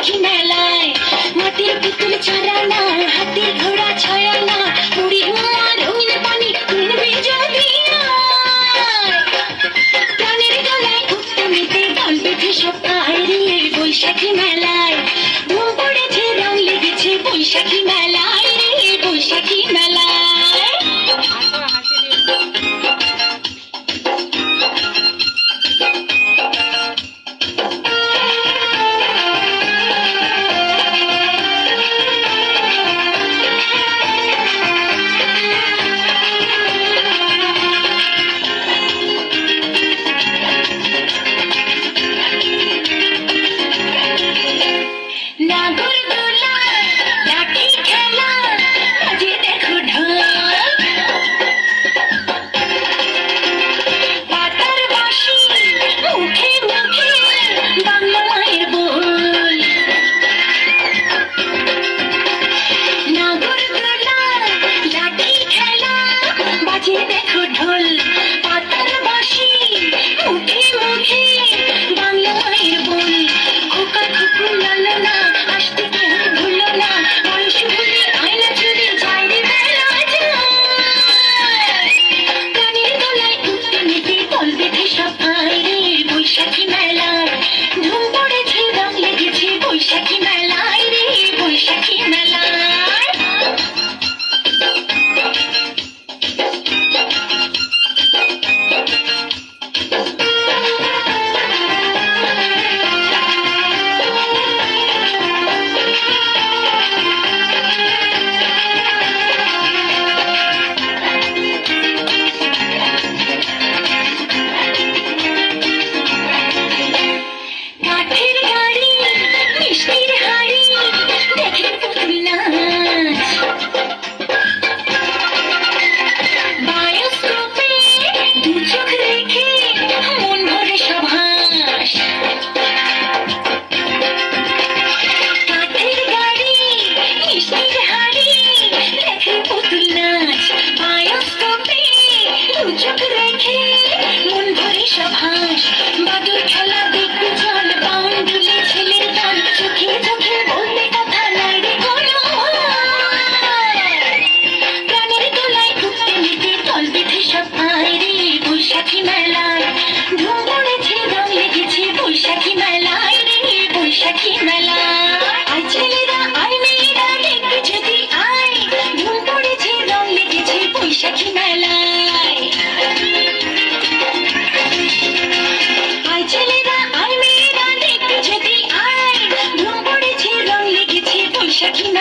বৈশাখী মেলায় মাটির পুতুল চারানা হাতি ঘোড়া ছয়ানা মুড়ি মোয়া রঙিন পানি কিনবি যদি প্রাণের গলায় উঠতে মেতে দল বেঁধে সব আয় রে বৈশাখী মেলায় ধুম পড়েছে রং লেগেছে বৈশাখী মেলায় রে বৈশাখী মেলায়। বৈশাখী মেলায় ধুম পড়েছে রং লেগেছে বৈশাখী মেলায় রে বৈশাখী মেলায়। বৈশাখী মেলায় ধুম পড়েছে রং লেগেছে বৈশাখী মেলায় রে বৈশাখী মেলায়। আয় ছেলেরা আয় মেয়েরা দেখতে যদি আয় ধুম পড়েছে রং লেগেছে বৈশাখী মেলায়। আয় ছেলেরা আয় মেয়েরা দেখতে যদি আয় ধুম পড়েছে রং লেগেছে বৈশাখী মেলায়।